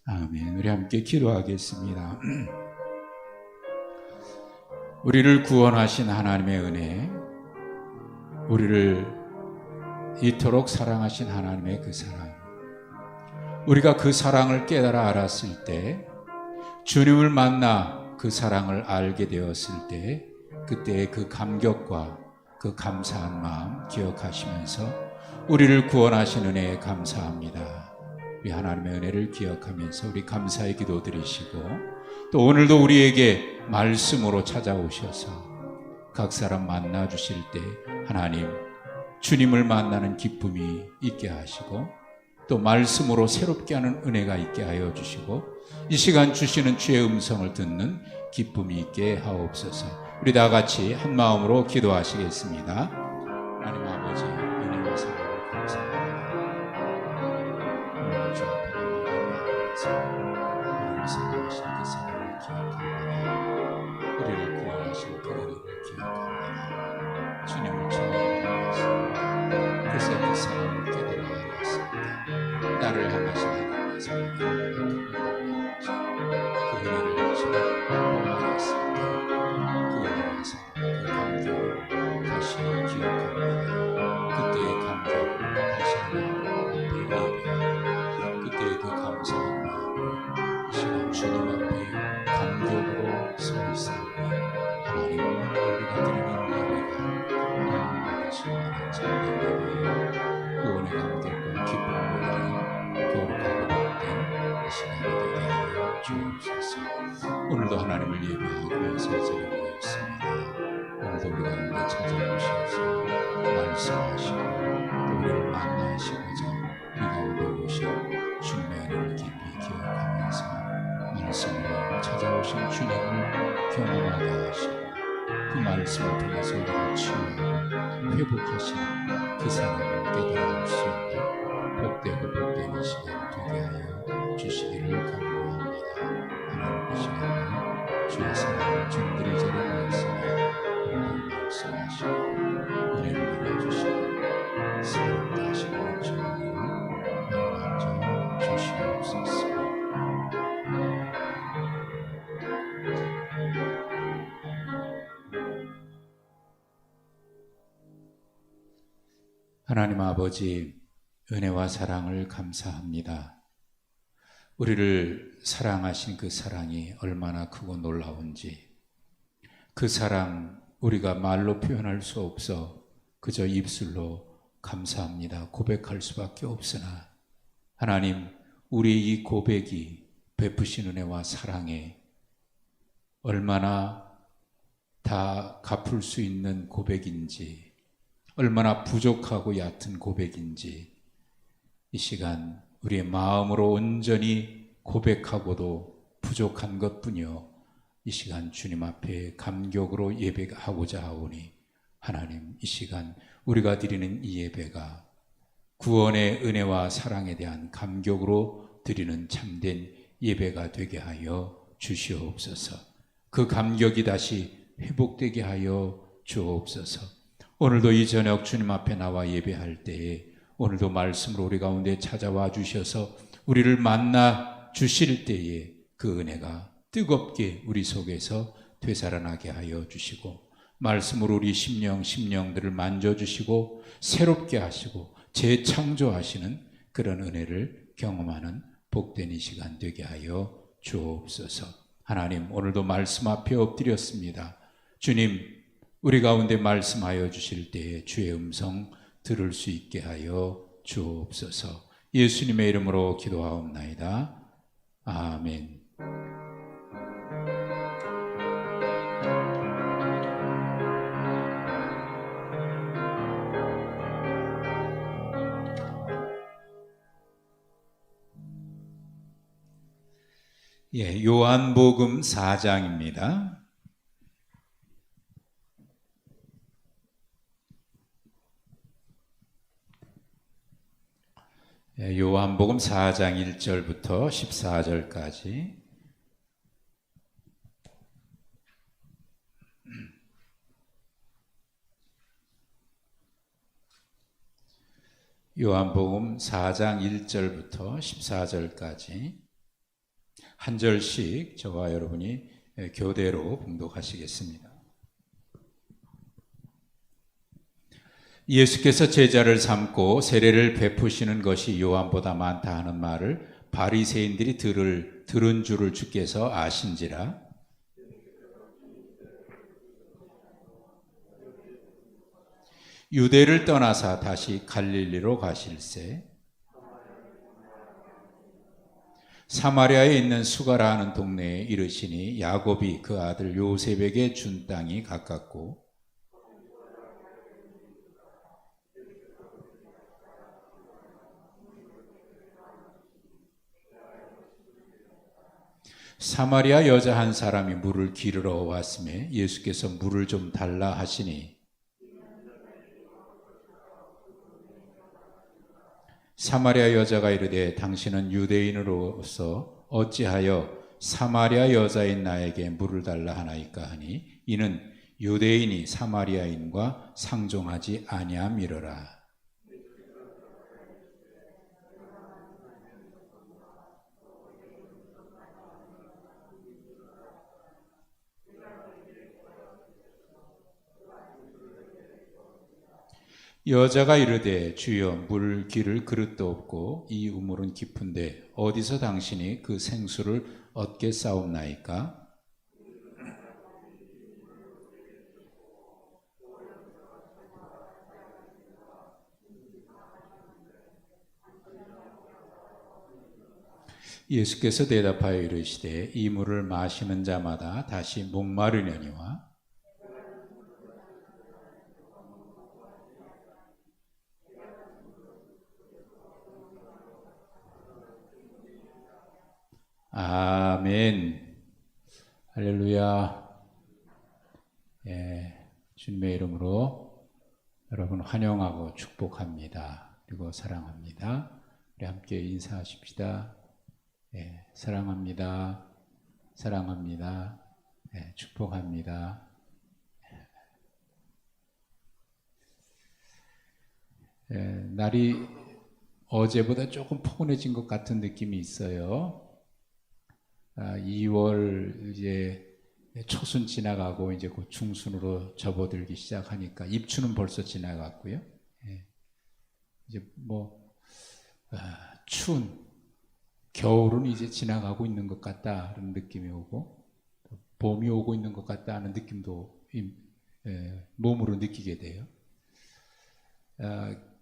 아멘. 우리 함께 기도하겠습니다. 우리를 구원하신 하나님의 은혜, 우리를 이토록 사랑하신 하나님의 그 사랑, 우리가 그 사랑을 깨달아 알았을 때, 주님을 만나 그 사랑을 알게 되었을 때, 그때의 그 감격과 그 감사한 마음 기억하시면서 우리를 구원하신 은혜에 감사합니다. 우리 하나님의 은혜를 기억하면서 우리 감사의 기도 드리시고, 또 오늘도 우리에게 말씀으로 찾아오셔서 각 사람 만나 주실 때 하나님 주님을 만나는 기쁨이 있게 하시고, 또 말씀으로 새롭게 하는 은혜가 있게 하여 주시고, 이 시간 주시는 주의 음성을 듣는 기쁨이 있게 하옵소서. 우리 다 같이 한 마음으로 기도하시겠습니다. 하나님 아버지, 은혜와 사랑을 감사합니다. 오늘 주 앞에 나아가면서 우리를 사랑하신 그 사랑을 기억합니다. 우리를 구원하신 그 은혜를 기억합니다. 주님을 찬양하였습니다. 그래서 그 사랑을 깨달아 알았습니다. 나를 향하신 하나님의 사랑을 그 은혜를 하시는 고마웠습니다. 그 은혜와 사랑, 그 감격을 다시 기억합니다. 그때의 감격을 다시 하나님 앞에 예배하고, 그때의 그 감사한 마음을 이 시간 주님 앞에 감격으로 서 있사오니, 하나님 우리가 드리는 예배가 하나님 받으시는 참된 예배예요. 구원의 감격과 기쁨을 드리는 거룩하고 복된 이 시간이 되게 하여 주옵소서. 오늘도 하나님을 예배하면서 이 자리에 모였습니다. 오늘도 우리 가운데 찾아오셔서 말씀하시고 또 우리를 만나시고자 우리 가운데 오신 주님의 은혜를 깊이 기억하면서 말씀으로 찾아오신 주님을 경험하게 하시고, 그 말씀을 통해서 우리를 치유하고 회복하시는 그 사랑을 깨달아 알 수 있는 복되고 복된 이 시간 되게 하여 주시기를 간구합니다. 하나님 이 시간에 주의 사랑을 종들의 자리에 모였으니 오늘 말씀하시고 은혜를 내려주시고 새롭게 하시는 주님을 만져 주시옵소서. 하나님 아버지, 은혜와 사랑을 감사합니다. 우리를 사랑하신 그 사랑이 얼마나 크고 놀라운지, 그 사랑 우리가 말로 표현할 수 없어 그저 입술로 감사합니다 고백할 수밖에 없으나, 하나님 우리의 이 고백이 베푸신 은혜와 사랑에 얼마나 다 갚을 수 있는 고백인지, 얼마나 부족하고 얕은 고백인지 이 시간 우리의 마음으로 온전히 고백하고도 부족한 것뿐이요, 이 시간 주님 앞에 감격으로 예배하고자 하오니, 하나님 이 시간 우리가 드리는 이 예배가 구원의 은혜와 사랑에 대한 감격으로 드리는 참된 예배가 되게 하여 주시옵소서. 그 감격이 다시 회복되게 하여 주옵소서. 오늘도 이 저녁 주님 앞에 나와 예배할 때에 오늘도 말씀으로 우리 가운데 찾아와 주셔서 우리를 만나 주실 때에 그 은혜가 뜨겁게 우리 속에서 되살아나게 하여 주시고, 말씀으로 우리 심령들을 만져주시고 새롭게 하시고 재창조하시는 그런 은혜를 경험하는 복된 이 시간 되게 하여 주옵소서. 하나님 오늘도 말씀 앞에 엎드렸습니다. 주님 우리 가운데 말씀하여 주실 때에 주의 음성 들을 수 있게 하여 주옵소서. 예수님의 이름으로 기도하옵나이다. 아멘. 요한복음 4장입니다. 요한복음 4장 1절부터 14절까지. 요한복음 4장 1절부터 14절까지 한 절씩 저와 여러분이 교대로 봉독하시겠습니다. 예수께서 제자를 삼고 세례를 베푸시는 것이 요한보다 많다 하는 말을 바리새인들이 들은 줄을 주께서 아신지라. 유대를 떠나사 다시 갈릴리로 가실새 사마리아에 있는 수가라 하는 동네에 이르시니 야곱이 그 아들 요셉에게 준 땅이 가깝고 사마리아 여자 한 사람이 물을 기르러 왔음에 예수께서 물을 좀 달라 하시니 사마리아 여자가 이르되 당신은 유대인으로서 어찌하여 사마리아 여자인 나에게 물을 달라 하나이까 하니 이는 유대인이 사마리아인과 상종하지 아니함이로라. 여자가 이르되 주여 물 기를 그릇도 없고 이 우물은 깊은데 어디서 당신이 그 생수를 얻겠사옵나이까? 예수께서 대답하여 이르시되 이 물을 마시는 자마다 다시 목마르려니와 아멘. 할렐루야. 주님의 이름으로 여러분 환영하고 축복합니다. 그리고 사랑합니다. 우리 함께 인사하십시다. 사랑합니다. 사랑합니다. 축복합니다. 날이 어제보다 조금 포근해진 것 같은 느낌이 있어요. 2월 이제 초순 지나가고 이제 곧 중순으로 접어들기 시작하니까 입추는 벌써 지나갔고요. 이제 추운 겨울은 이제 지나가고 있는 것 같다는 느낌이 오고 봄이 오고 있는 것 같다는 느낌도 몸으로 느끼게 돼요.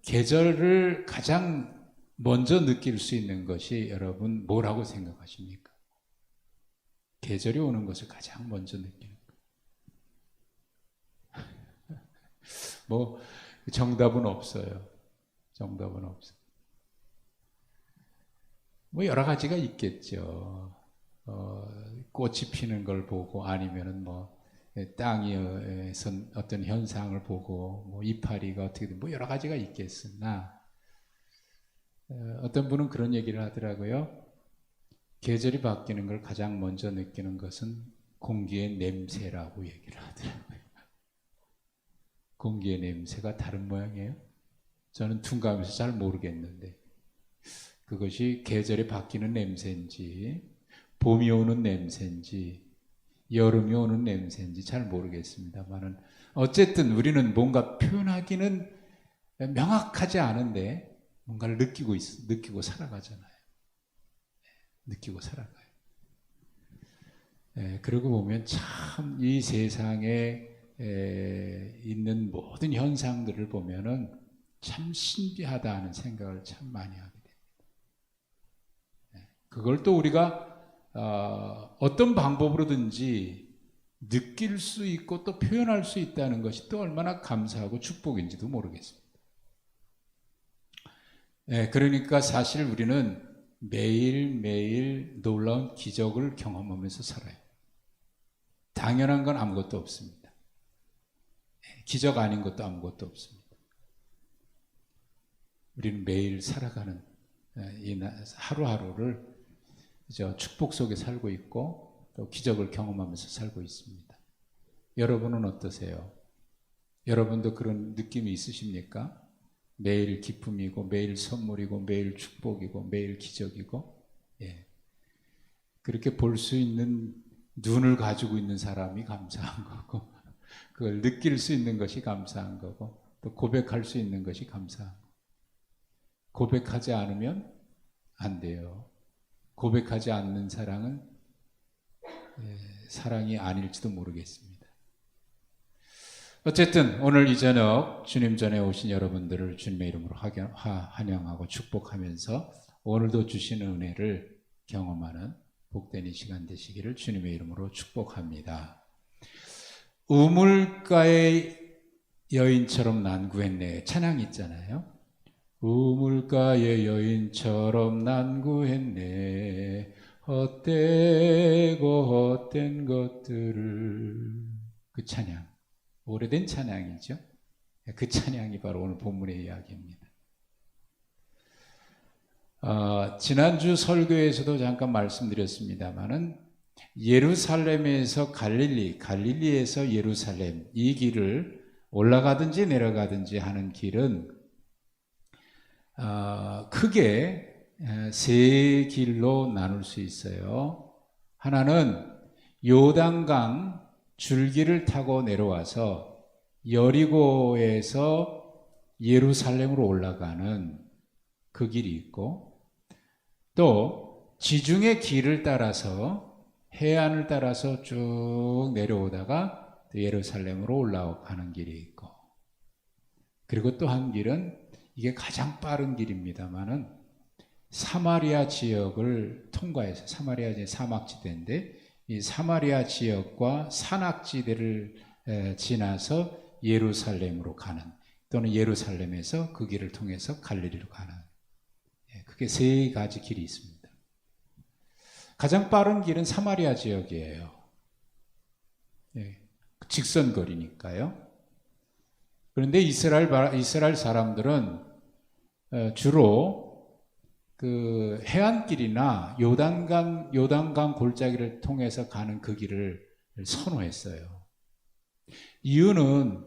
계절을 가장 먼저 느낄 수 있는 것이 여러분 뭐라고 생각하십니까? 계절이 오는 것을 가장 먼저 느끼는 거예요. 정답은 없어요. 정답은 없어요. 여러 가지가 있겠죠. 꽃이 피는 걸 보고 아니면은 땅에서 어떤 현상을 보고 이파리가 어떻게 여러 가지가 있겠으나 어떤 분은 그런 얘기를 하더라고요. 계절이 바뀌는 걸 가장 먼저 느끼는 것은 공기의 냄새라고 얘기를 하더라고요. 공기의 냄새가 다른 모양이에요. 저는 둔감해서 잘 모르겠는데 그것이 계절이 바뀌는 냄새인지 봄이 오는 냄새인지 여름이 오는 냄새인지 잘 모르겠습니다만은 어쨌든 우리는 뭔가 표현하기는 명확하지 않은데 뭔가를 느끼고 살아가잖아요. 느끼고 살아가요. 그러고 보면 참 이 세상에 있는 모든 현상들을 보면은 참 신비하다 하는 생각을 참 많이 하게 됩니다. 그걸 또 우리가 어떤 방법으로든지 느낄 수 있고 또 표현할 수 있다는 것이 또 얼마나 감사하고 축복인지도 모르겠습니다. 그러니까 사실 우리는 매일매일 놀라운 기적을 경험하면서 살아요. 당연한 건 아무것도 없습니다. 기적 아닌 것도 아무것도 없습니다. 우리는 매일 살아가는 이 하루하루를 축복 속에 살고 있고 또 기적을 경험하면서 살고 있습니다. 여러분은 어떠세요? 여러분도 그런 느낌이 있으십니까? 매일 기쁨이고 매일 선물이고 매일 축복이고 매일 기적이고 그렇게 볼 수 있는 눈을 가지고 있는 사람이 감사한 거고, 그걸 느낄 수 있는 것이 감사한 거고, 또 고백할 수 있는 것이 감사한 거고. 고백하지 않으면 안 돼요. 고백하지 않는 사랑은 사랑이 아닐지도 모르겠습니다. 어쨌든 오늘 이 저녁 주님 전에 오신 여러분들을 주님의 이름으로 환영하고 축복하면서 오늘도 주시는 은혜를 경험하는 복된 이 시간 되시기를 주님의 이름으로 축복합니다. 우물가의 여인처럼 난구했네, 찬양 있잖아요. 우물가의 여인처럼 난구했네, 헛되고 헛된 것들을. 그 찬양, 오래된 찬양이죠. 그 찬양이 바로 오늘 본문의 이야기입니다. 지난주 설교에서도 잠깐 말씀드렸습니다마는 예루살렘에서 갈릴리에서 예루살렘, 이 길을 올라가든지 내려가든지 하는 길은 크게 세 길로 나눌 수 있어요. 하나는 요단강 줄기를 타고 내려와서 여리고에서 예루살렘으로 올라가는 그 길이 있고, 또 지중해 길을 따라서 해안을 따라서 쭉 내려오다가 예루살렘으로 올라가는 길이 있고, 그리고 또 한 길은 이게 가장 빠른 길입니다만은 사마리아 지역을 통과해서, 사마리아 지역 사막지대인데 이 사마리아 지역과 산악지대를 지나서 예루살렘으로 가는, 또는 예루살렘에서 그 길을 통해서 갈릴리로 가는, 그게 세 가지 길이 있습니다. 가장 빠른 길은 사마리아 지역이에요. 직선거리니까요. 그런데 이스라엘 사람들은 주로 그 해안길이나 요단강 골짜기를 통해서 가는 그 길을 선호했어요. 이유는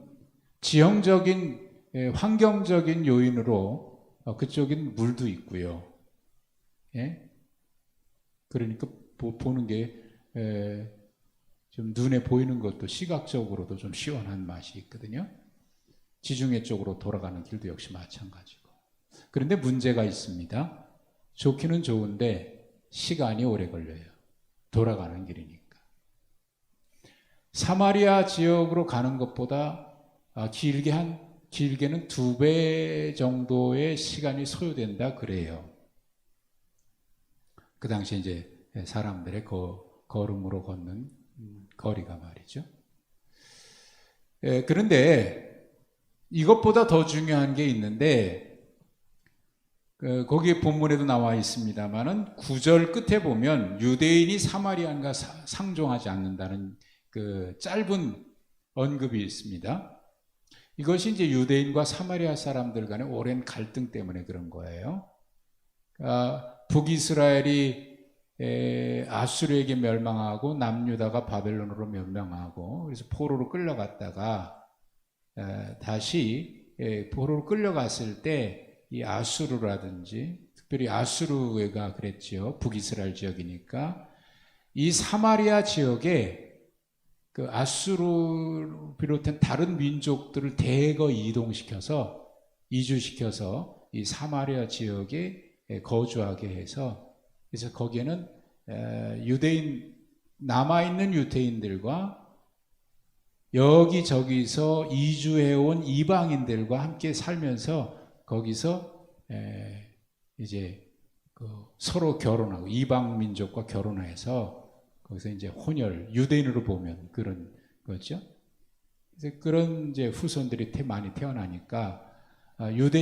지형적인, 환경적인 요인으로 그쪽엔 물도 있고요. 그러니까 보는 게 좀 눈에 보이는 것도 시각적으로도 좀 시원한 맛이 있거든요. 지중해 쪽으로 돌아가는 길도 역시 마찬가지고. 그런데 문제가 있습니다. 좋기는 좋은데 시간이 오래 걸려요. 돌아가는 길이니까. 사마리아 지역으로 가는 것보다 길게는 2배 정도의 시간이 소요된다 그래요. 그 당시에 이제 사람들의 걸음으로 걷는 거리가 말이죠. 그런데 이것보다 더 중요한 게 있는데, 거기 본문에도 나와 있습니다만은 9절 끝에 보면 유대인이 사마리아인과 상종하지 않는다는 그 짧은 언급이 있습니다. 이것이 이제 유대인과 사마리아 사람들 간의 오랜 갈등 때문에 그런 거예요. 북이스라엘이 아수르에게 멸망하고 남유다가 바벨론으로 멸망하고, 그래서 포로로 끌려갔다가 다시 포로로 끌려갔을 때 이 아수르라든지, 특별히 아수르가 그랬지요. 북이스라엘 지역이니까 이 사마리아 지역에 그 아수르 비롯한 다른 민족들을 대거 이주시켜서 이 사마리아 지역에 거주하게 해서, 그래서 거기에는 남아있는 유대인들과 여기저기서 이주해온 이방인들과 함께 살면서 거기서 이제 서로 결혼하고, 이방 민족과 결혼해서 거기서 이제 혼혈, 유대인으로 보면 그런 거죠. 그래서 그런 이제 후손들이 많이 태어나니까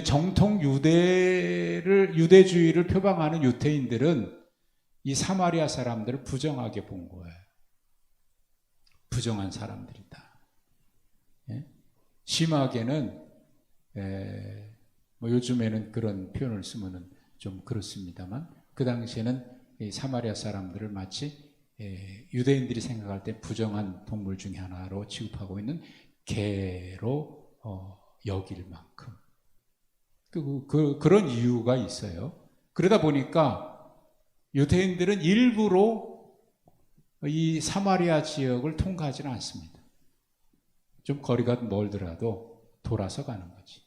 정통 유대주의를 표방하는 유대인들은 이 사마리아 사람들을 부정하게 본 거예요. 부정한 사람들이다. 심하게는 요즘에는 그런 표현을 쓰면은 좀 그렇습니다만, 그 당시에는 이 사마리아 사람들을 마치 유대인들이 생각할 때 부정한 동물 중에 하나로 취급하고 있는 개로 여길 만큼 그런 이유가 있어요. 그러다 보니까 유대인들은 일부러 이 사마리아 지역을 통과하지는 않습니다. 좀 거리가 멀더라도 돌아서 가는 거지.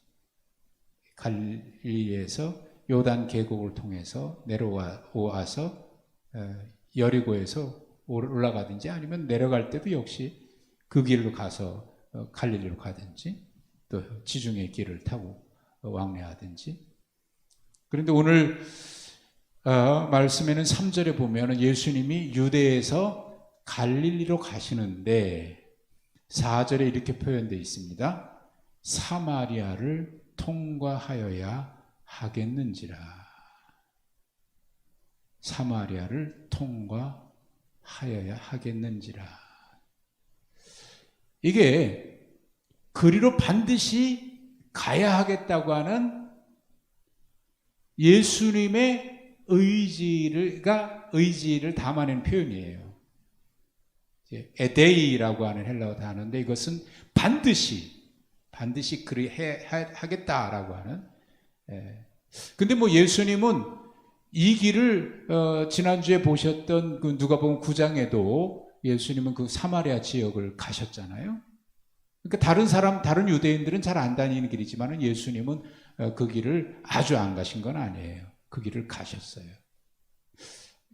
갈릴리에서 요단 계곡을 통해서 내려와서 여리고에서 올라가든지 아니면 내려갈 때도 역시 그 길로 가서 갈릴리로 가든지 또 지중해 길을 타고 왕래하든지. 그런데 오늘 말씀에는 3절에 보면 예수님이 유대에서 갈릴리로 가시는데 4절에 이렇게 표현되어 있습니다. 사마리아를 통과하여야 하겠는지라. 사마리아를 통과하여야 하겠는지라. 이게 그리로 반드시 가야 하겠다고 하는 예수님의 의지를 담아낸 표현이에요. 에데이라고 하는 헬라어 단어인데 이것은 반드시 그리 하겠다라고 하는. 근데 뭐 예수님은 이 길을 지난주에 보셨던 그 누가복음 9장에도 예수님은 그 사마리아 지역을 가셨잖아요. 그러니까 다른 유대인들은 잘 안 다니는 길이지만 예수님은 그 길을 아주 안 가신 건 아니에요. 그 길을 가셨어요.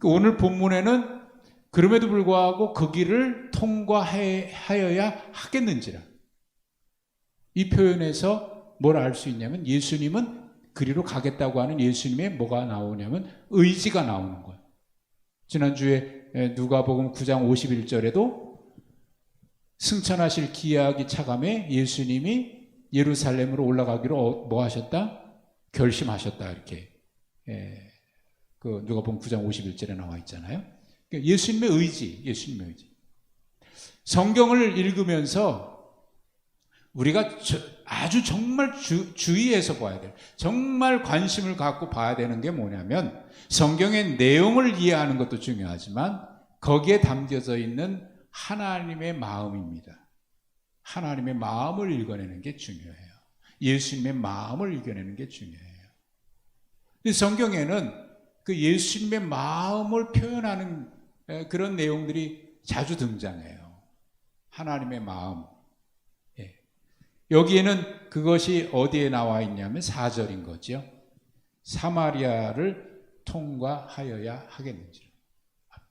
오늘 본문에는 그럼에도 불구하고 그 길을 통과하여야 하겠는지라. 이 표현에서 뭘 알 수 있냐면 예수님은 그리로 가겠다고 하는 예수님의 뭐가 나오냐면 의지가 나오는 거예요. 지난주에 누가복음 9장 51절에도 승천하실 기약이 차감해 예수님이 예루살렘으로 올라가기로 뭐 하셨다? 결심하셨다. 이렇게 그 누가복음 9장 51절에 나와 있잖아요. 예수님의 의지. 성경을 읽으면서 우리가 아주 정말 주의해서 봐야 돼요. 정말 관심을 갖고 봐야 되는 게 뭐냐면 성경의 내용을 이해하는 것도 중요하지만 거기에 담겨져 있는 하나님의 마음입니다. 하나님의 마음을 읽어내는 게 중요해요. 예수님의 마음을 읽어내는 게 중요해요. 성경에는 그 예수님의 마음을 표현하는 그런 내용들이 자주 등장해요. 하나님의 마음. 여기에는 그것이 어디에 나와 있냐면 4절인 거죠. 사마리아를 통과하여야 하겠는지.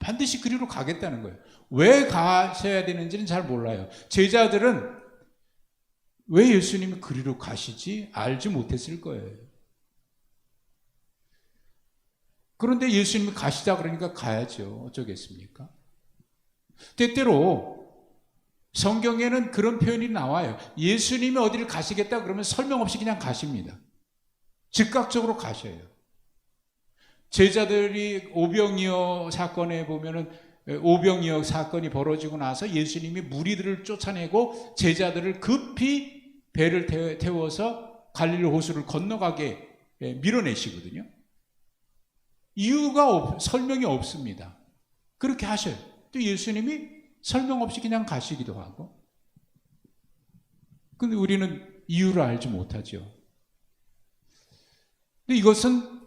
반드시 그리로 가겠다는 거예요. 왜 가셔야 되는지는 잘 몰라요. 제자들은 왜 예수님이 그리로 가시지 알지 못했을 거예요. 그런데 예수님이 가시자 그러니까 가야죠. 어쩌겠습니까? 때때로 성경에는 그런 표현이 나와요. 예수님이 어디를 가시겠다 그러면 설명 없이 그냥 가십니다. 즉각적으로 가셔요. 제자들이 오병이어 사건에 보면은 오병이어 사건이 벌어지고 나서 예수님이 무리들을 쫓아내고 제자들을 급히 배를 태워서 갈릴리 호수를 건너가게 밀어내시거든요. 설명이 없습니다. 그렇게 하셔요. 또 예수님이 설명 없이 그냥 가시기도 하고. 근데 우리는 이유를 알지 못하죠. 근데 이것은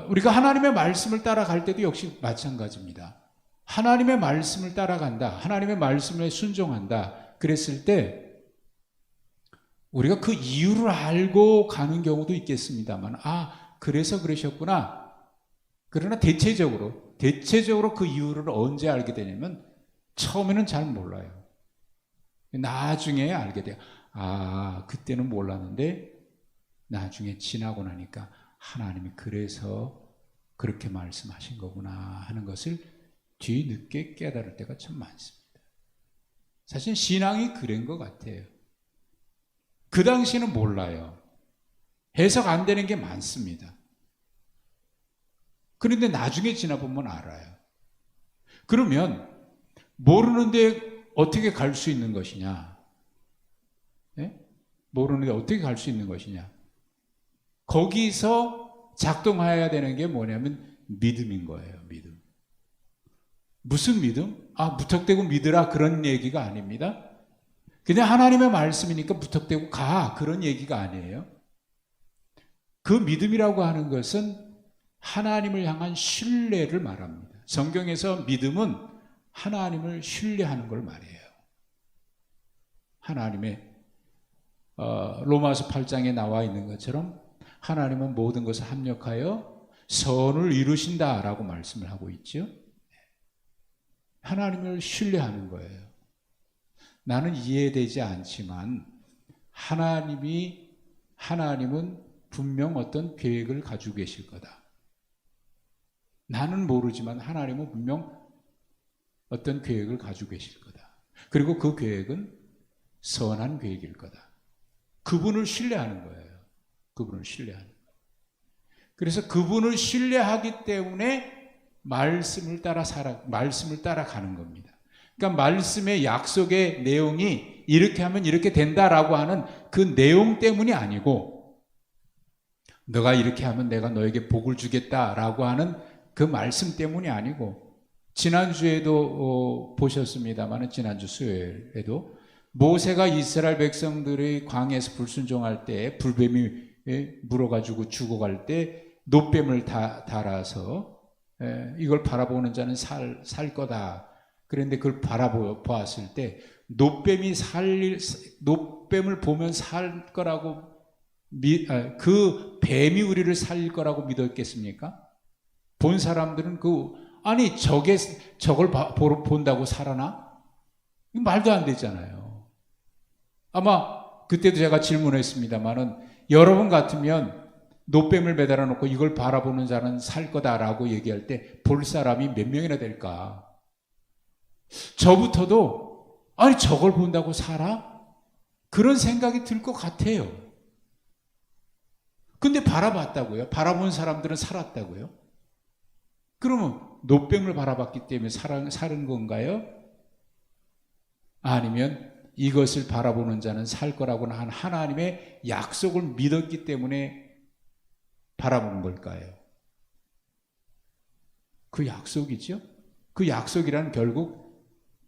우리가 하나님의 말씀을 따라갈 때도 역시 마찬가지입니다. 하나님의 말씀을 따라간다, 하나님의 말씀에 순종한다 그랬을 때 우리가 그 이유를 알고 가는 경우도 있겠습니다만 그래서 그러셨구나. 그러나 대체적으로 그 이유를 언제 알게 되냐면 처음에는 잘 몰라요. 나중에 알게 돼요. 그때는 몰랐는데 나중에 지나고 나니까 하나님이 그래서 그렇게 말씀하신 거구나 하는 것을 뒤늦게 깨달을 때가 참 많습니다. 사실 신앙이 그런 것 같아요. 그 당시는 몰라요. 해석 안 되는 게 많습니다. 그런데 나중에 지나보면 알아요. 그러면 모르는데 어떻게 갈 수 있는 것이냐? 모르는데 어떻게 갈 수 있는 것이냐? 거기서 작동해야 되는 게 뭐냐면 믿음인 거예요. 믿음. 무슨 믿음? 무턱대고 믿으라 그런 얘기가 아닙니다. 그냥 하나님의 말씀이니까 무턱대고 가 그런 얘기가 아니에요. 그 믿음이라고 하는 것은 하나님을 향한 신뢰를 말합니다. 성경에서 믿음은 하나님을 신뢰하는 걸 말해요. 하나님의 로마서 8장에 나와 있는 것처럼 하나님은 모든 것을 합력하여 선을 이루신다라고 말씀을 하고 있죠. 하나님을 신뢰하는 거예요. 나는 이해되지 않지만 하나님은 분명 어떤 계획을 가지고 계실 거다. 나는 모르지만 하나님은 분명 어떤 계획을 가지고 계실 거다. 그리고 그 계획은 선한 계획일 거다. 그분을 신뢰하는 거예요. 그분을 신뢰하는 거예요. 그래서 그분을 신뢰하기 때문에 말씀을 따라가는 겁니다. 그러니까 말씀의 약속의 내용이 이렇게 하면 이렇게 된다라고 하는 그 내용 때문이 아니고, 너가 이렇게 하면 내가 너에게 복을 주겠다라고 하는 그 말씀 때문이 아니고, 지난주에도 보셨습니다만, 지난주 수요일에도 모세가 이스라엘 백성들의 광야에서 불순종할 때 불뱀이 물어가지고 죽어갈 때 놋뱀을 달아서 이걸 바라보는 자는 살 거다. 그런데 그걸 바라보았을 때 놋뱀을 보면 살 거라고 그 뱀이 우리를 살릴 거라고 믿었겠습니까? 본 사람들은 아니 저걸 본다고 살아나? 말도 안 되잖아요. 아마 그때도 제가 질문했습니다만은 여러분 같으면 놋뱀을 매달아 놓고 이걸 바라보는 자는 살 거다라고 얘기할 때 볼 사람이 몇 명이나 될까? 저부터도 아니 저걸 본다고 살아? 그런 생각이 들 것 같아요. 근데 바라봤다고요? 바라본 사람들은 살았다고요? 그러면 놋뱀을 바라봤기 때문에 살은 건가요? 아니면 이것을 바라보는 자는 살 거라고 한 하나님의 약속을 믿었기 때문에 바라보는 걸까요? 그 약속이죠. 그 약속이란 결국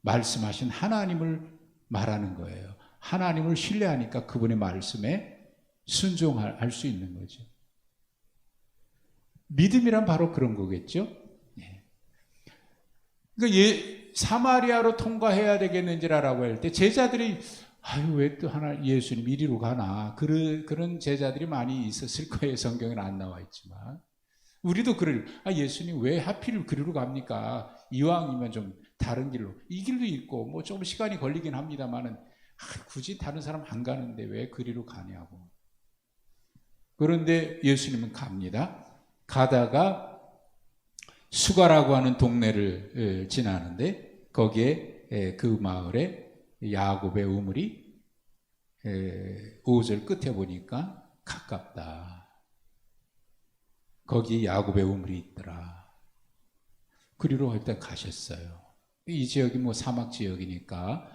말씀하신 하나님을 말하는 거예요. 하나님을 신뢰하니까 그분의 말씀에 순종할 수 있는 거죠. 믿음이란 바로 그런 거겠죠. 그러니까 사마리아로 통과해야 되겠는지라고 할 때 제자들이 왜 또 예수님 이리로 가나, 그런 제자들이 많이 있었을 거예요. 성경에는 안 나와 있지만 우리도 예수님 왜 하필 그리로 갑니까? 이왕이면 좀 다른 길로, 이 길도 있고 뭐 좀 시간이 걸리긴 합니다만은 굳이 다른 사람 안 가는데 왜 그리로 가냐고. 그런데 예수님은 갑니다. 가다가 수가라고 하는 동네를 지나는데 거기에 그 마을에 야곱의 우물이 5절 끝에 보니까 가깝다. 거기 야곱의 우물이 있더라. 그리로 일단 가셨어요. 이 지역이 사막 지역이니까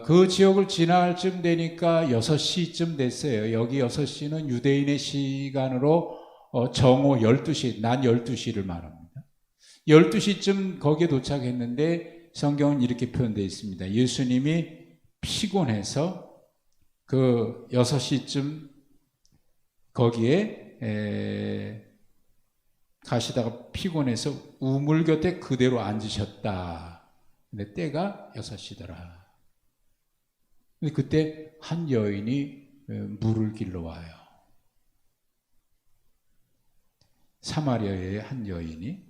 그 지역을 지날 쯤 되니까 6시쯤 됐어요. 여기 6시는 유대인의 시간으로 정오 12시, 낮 12시를 말합니다. 12시쯤 거기에 도착했는데 성경은 이렇게 표현되어 있습니다. 예수님이 피곤해서 그 6시쯤 거기에 가시다가 피곤해서 우물 곁에 그대로 앉으셨다. 근데 때가 6시더라. 근데 그때 한 여인이 물을 길러 와요. 사마리아의 한 여인이.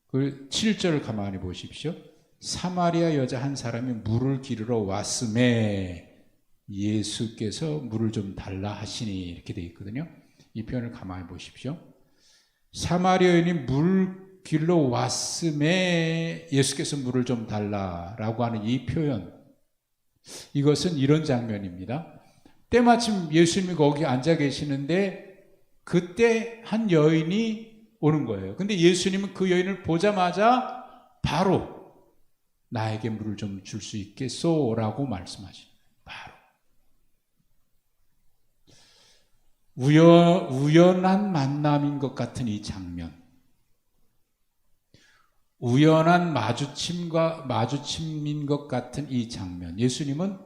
그 7절을 가만히 보십시오. 사마리아 여자 한 사람이 물을 기르러 왔음에 예수께서 물을 좀 달라 하시니, 이렇게 되어 있거든요. 이 표현을 가만히 보십시오. 사마리아 여인이 물 길러 왔음에 예수께서 물을 좀 달라라고 하는 이 표현, 이것은 이런 장면입니다. 때마침 예수님이 거기 앉아 계시는데 그때 한 여인이 오는 거예요. 근데 예수님은 그 여인을 보자마자 바로 나에게 물을 좀 줄 수 있겠소? 라고 말씀하십니다. 바로. 우연한 만남인 것 같은 이 장면, 우연한 마주침인 것 같은 이 장면, 예수님은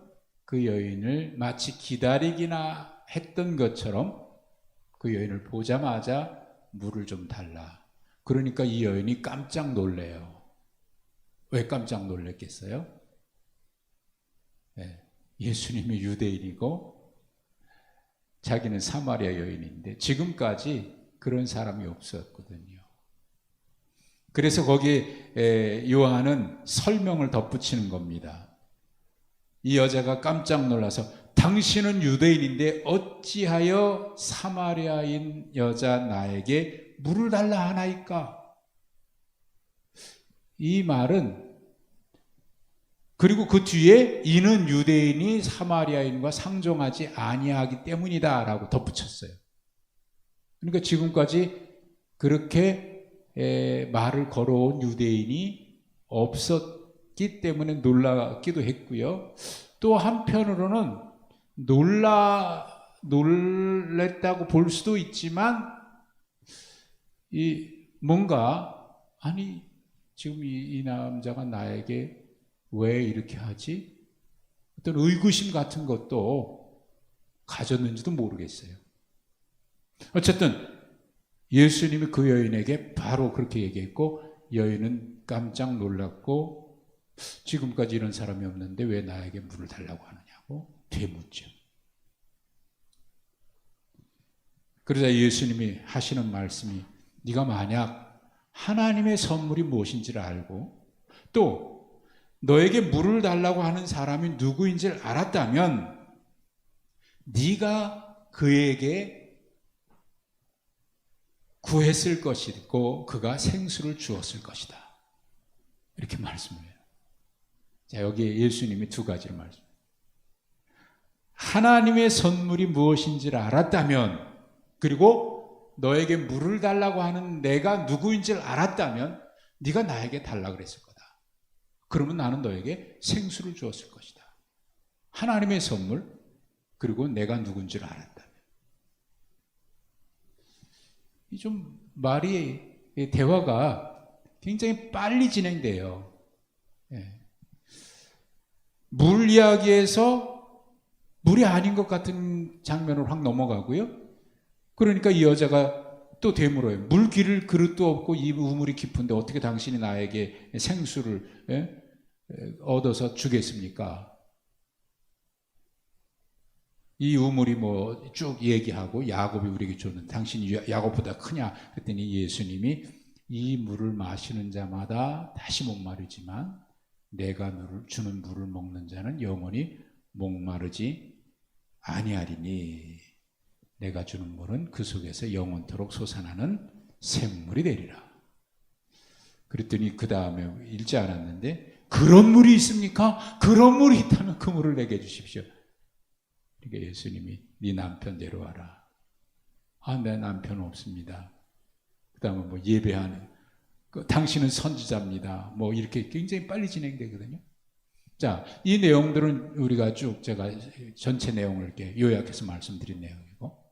그 여인을 마치 기다리기나 했던 것처럼 그 여인을 보자마자 물을 좀 달라. 그러니까 이 여인이 깜짝 놀래요. 왜 깜짝 놀랐겠어요? 네, 예수님이 유대인이고 자기는 사마리아 여인인데 지금까지 그런 사람이 없었거든요. 그래서 거기에 요한은 설명을 덧붙이는 겁니다. 이 여자가 깜짝 놀라서 당신은 유대인인데 어찌하여 사마리아인 여자 나에게 물을 달라 하나이까? 이 말은, 그리고 그 뒤에 이는 유대인이 사마리아인과 상종하지 아니하기 때문이다 라고 덧붙였어요. 그러니까 지금까지 그렇게 말을 걸어온 유대인이 없었기 때문에 놀랐기도 했고요. 또 한편으로는 놀랬다고 볼 수도 있지만 뭔가 아니 지금 이 남자가 나에게 왜 이렇게 하지? 어떤 의구심 같은 것도 가졌는지도 모르겠어요. 어쨌든 예수님이 그 여인에게 바로 그렇게 얘기했고 여인은 깜짝 놀랐고 지금까지 이런 사람이 없는데 왜 나에게 물을 달라고 하느냐고 되묻죠. 그러자 예수님이 하시는 말씀이 네가 만약 하나님의 선물이 무엇인지를 알고 또 너에게 물을 달라고 하는 사람이 누구인지를 알았다면 네가 그에게 구했을 것이고 그가 생수를 주었을 것이다. 이렇게 말씀해요. 자, 여기에 예수님이 두 가지를 말씀해요. 하나님의 선물이 무엇인지를 알았다면 그리고 너에게 물을 달라고 하는 내가 누구인지를 알았다면 네가 나에게 달라 그랬을 거다. 그러면 나는 너에게 생수를 주었을 것이다. 하나님의 선물 그리고 내가 누군지를 알았다면. 좀 대화가 굉장히 빨리 진행돼요. 물 이야기에서 물이 아닌 것 같은 장면으로 확 넘어가고요. 그러니까 이 여자가 또 되물어요. 물 기를 그릇도 없고 이 우물이 깊은데 어떻게 당신이 나에게 생수를 얻어서 주겠습니까? 이 우물이 뭐 쭉 얘기하고 야곱이 우리에게 줬는데 당신이 야곱보다 크냐? 그랬더니 예수님이 이 물을 마시는 자마다 다시 목마르지만 내가 주는 물을 먹는 자는 영원히 목마르지 아니하리니 내가 주는 물은 그 속에서 영원토록 솟아나는 샘물이 되리라. 그랬더니 그 다음에 읽지 않았는데 그런 물이 있습니까? 그런 물이 있다면 그 물을 내게 주십시오. 그러니까 예수님이 네 남편 데려와라. 아, 내 남편 없습니다. 그 다음에 뭐 예배하는 당신은 선지자입니다. 뭐 이렇게 굉장히 빨리 진행되거든요. 자, 이 내용들은 우리가 쭉 제가 전체 내용을 이렇게 요약해서 말씀드린 내용이고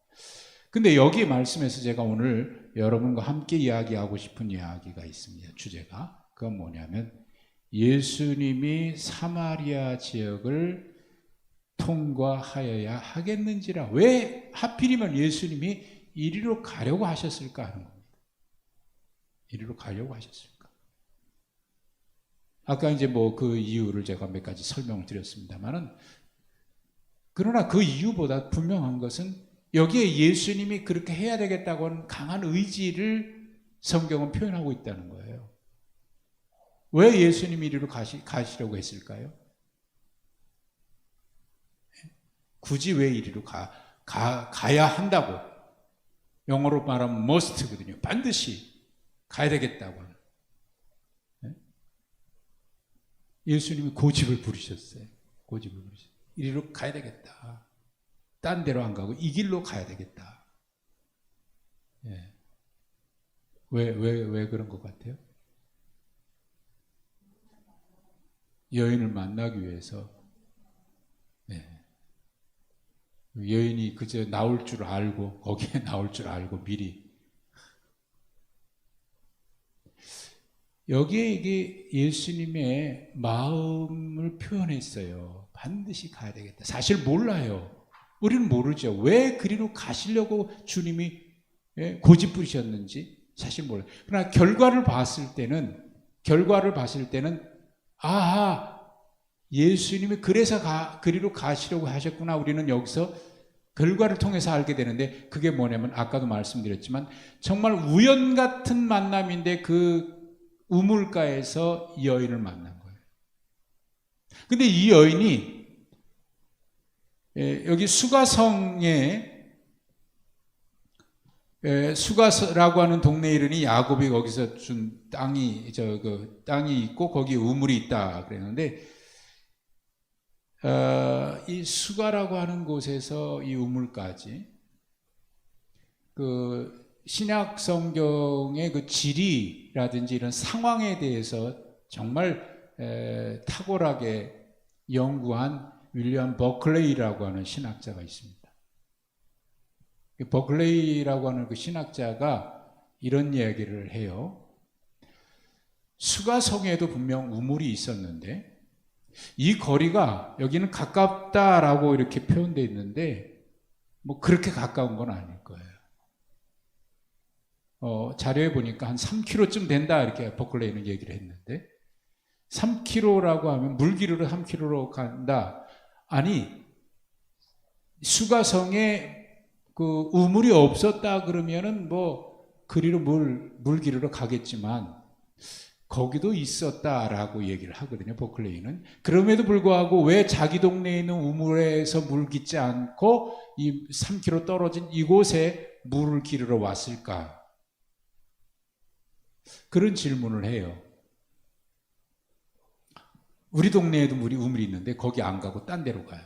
근데 여기 말씀에서 제가 오늘 여러분과 함께 이야기하고 싶은 이야기가 있습니다. 주제가 그건 뭐냐면 예수님이 사마리아 지역을 통과하여야 하겠는지라. 왜 하필이면 예수님이 이리로 가려고 하셨을까 하는 겁니다. 이리로 가려고 하셨을까. 아까 이제 뭐 그 이유를 제가 몇 가지 설명을 드렸습니다만은 그러나 그 이유보다 분명한 것은 여기에 예수님이 그렇게 해야 되겠다고 하는 강한 의지를 성경은 표현하고 있다는 거예요. 왜 예수님이 이리로 가시려고 했을까요? 굳이 왜 이리로 가야 한다고. 영어로 말하면 must거든요. 반드시 가야 되겠다고 하는. 예수님이 고집을 부리셨어요. 고집을 부리셨어요. 이리로 가야 되겠다. 딴 데로 안 가고 이 길로 가야 되겠다. 예. 왜 그런 것 같아요? 여인을 만나기 위해서. 예. 여인이 그저 나올 줄 알고 거기에 나올 줄 알고 미리 여기에 이게 예수님의 마음을 표현했어요. 반드시 가야 되겠다. 사실 몰라요. 우리는 모르죠. 왜 그리로 가시려고 주님이 고집 부리셨는지 사실 몰라요. 그러나 결과를 봤을 때는 아하, 예수님이 그래서 그리로 가시려고 하셨구나. 우리는 여기서 결과를 통해서 알게 되는데, 그게 뭐냐면 아까도 말씀드렸지만 정말 우연 같은 만남인데 그 우물가에서 이 여인을 만난 거예요. 근데 이 여인이 여기 수가라고 하는 동네 이름이 야곱이 거기서 준 땅이 있고 거기 우물이 있다 그랬는데, 이 수가라고 하는 곳에서 이 우물까지 그 신약 성경의 그 지리라든지 이런 상황에 대해서 정말 탁월하게 연구한 윌리엄 버클레이라고 하는 신학자가 있습니다. 버클레이라고 하는 그 신학자가 이런 이야기를 해요. 수가성에도 분명 우물이 있었는데 이 거리가 여기는 가깝다라고 이렇게 표현되어 있는데 뭐 그렇게 가까운 건 아닐 거예요. 자료에 보니까 한 3km쯤 된다 이렇게 버클레이는 얘기를 했는데, 3km라고 하면 물기로로 3km로 간다. 아니, 수가성에 그 우물이 없었다 그러면은 뭐 그리로 물기로로 가겠지만 거기도 있었다라고 얘기를 하거든요, 버클레이는. 그럼에도 불구하고 왜 자기 동네에 있는 우물에서 물 깃지 않고 이 3km 떨어진 이곳에 물을 기르러 왔을까? 그런 질문을 해요. 우리 동네에도 우물이 있는데 거기 안 가고 딴 데로 가요.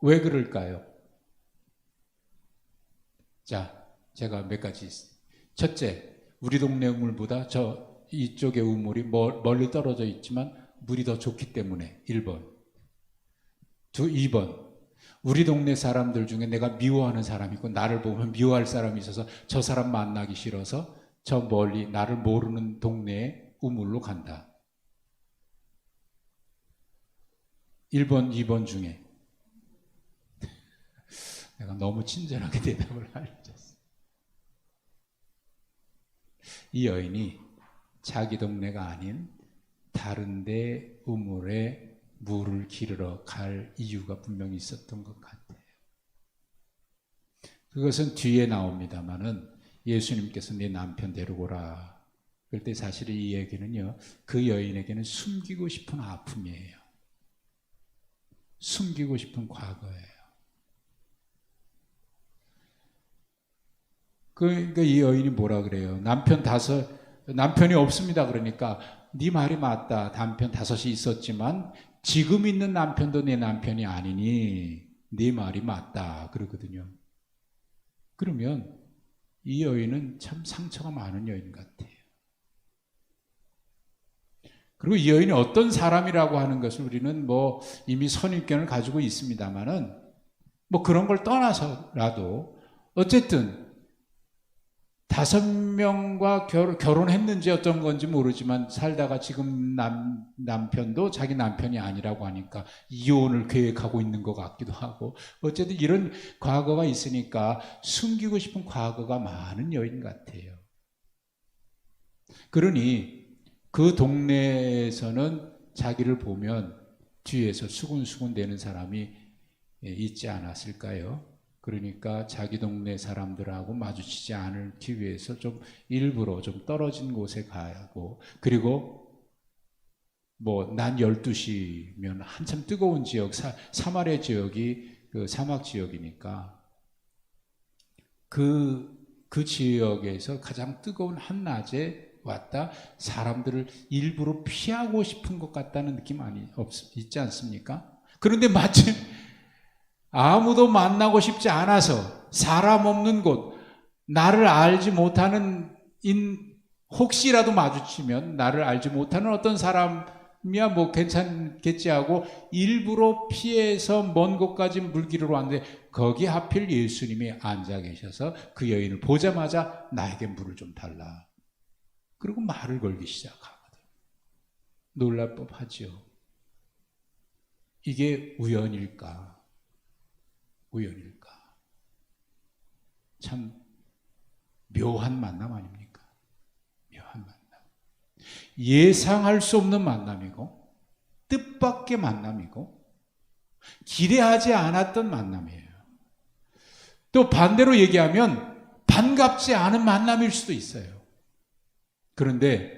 왜 그럴까요? 자, 제가 몇 가지 있어요. 첫째, 우리 동네 우물보다 이쪽의 우물이 멀리 떨어져 있지만 물이 더 좋기 때문에 1번. 2번, 우리 동네 사람들 중에 내가 미워하는 사람이 있고 나를 보면 미워할 사람이 있어서 저 사람 만나기 싫어서 저 멀리 나를 모르는 동네에 우물로 간다. 1번, 2번 중에 내가 너무 친절하게 대답을 알려줬어. 이 여인이 자기 동네가 아닌 다른 데 우물에 물을 기르러 갈 이유가 분명히 있었던 것 같아요. 그것은 뒤에 나옵니다마는 예수님께서 내 남편 데리고라. 그럴 때 사실 이 얘기는요, 그 여인에게는 숨기고 싶은 아픔이에요. 숨기고 싶은 과거예요. 그러니까 이 여인이 뭐라 그래요? 남편이 없습니다. 그러니까 네 말이 맞다. 남편 5이 있었지만 지금 있는 남편도 내 남편이 아니니 네 말이 맞다. 그러거든요. 그러면 이 여인은 참 상처가 많은 여인 같아요. 그리고 이 여인이 어떤 사람이라고 하는 것을 우리는 뭐 이미 선입견을 가지고 있습니다만은 뭐 그런 걸 떠나서라도 어쨌든 5명과 결혼했는지 어떤 건지 모르지만 살다가 지금 남편도 자기 남편이 아니라고 하니까 이혼을 계획하고 있는 것 같기도 하고, 어쨌든 이런 과거가 있으니까 숨기고 싶은 과거가 많은 여인 같아요. 그러니 그 동네에서는 자기를 보면 뒤에서 수군수군 대는 사람이 있지 않았을까요? 그러니까 자기 동네 사람들하고 마주치지 않기 위해서 좀 일부러 좀 떨어진 곳에 가고, 그리고 뭐 낮 12시면 한참 뜨거운 지역, 사마리아 지역이 그 사막 지역이니까 그 지역에서 가장 뜨거운 한낮에 왔다 사람들을 일부러 피하고 싶은 것 같다는 느낌 있지 않습니까? 그런데 마침 아무도 만나고 싶지 않아서 사람 없는 곳, 나를 알지 못하는 혹시라도 마주치면 나를 알지 못하는 어떤 사람이야 뭐 괜찮겠지 하고 일부러 피해서 먼 곳까지 물 기르러 왔는데 거기 하필 예수님이 앉아 계셔서 그 여인을 보자마자 나에게 물을 좀 달라. 그리고 말을 걸기 시작하거든. 놀랄 법하지요. 이게 우연일까? 우연일까? 참 묘한 만남 아닙니까? 묘한 만남. 예상할 수 없는 만남이고 뜻밖의 만남이고 기대하지 않았던 만남이에요. 또 반대로 얘기하면 반갑지 않은 만남일 수도 있어요. 그런데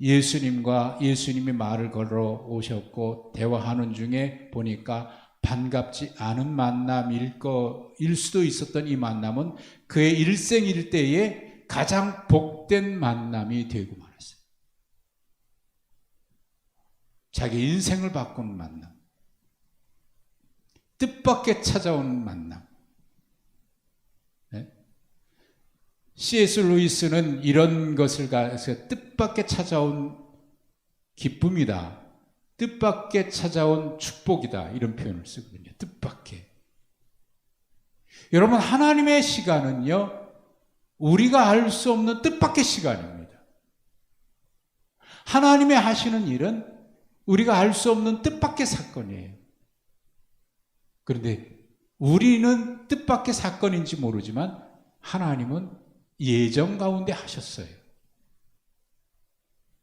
예수님이 말을 걸어 오셨고 대화하는 중에 보니까 반갑지 않은 만남일 수도 있었던 이 만남은 그의 일생일대에 가장 복된 만남이 되고 말았어요. 자기 인생을 바꾸는 만남, 뜻밖의 찾아온 만남. C.S. 루이스는 이런 것을 가서 뜻밖의 찾아온 기쁨이다, 뜻밖의 찾아온 축복이다, 이런 표현을 쓰거든요. 뜻밖의. 여러분, 하나님의 시간은요, 우리가 알 수 없는 뜻밖의 시간입니다. 하나님이 하시는 일은 우리가 알 수 없는 뜻밖의 사건이에요. 그런데 우리는 뜻밖의 사건인지 모르지만 하나님은 예정 가운데 하셨어요.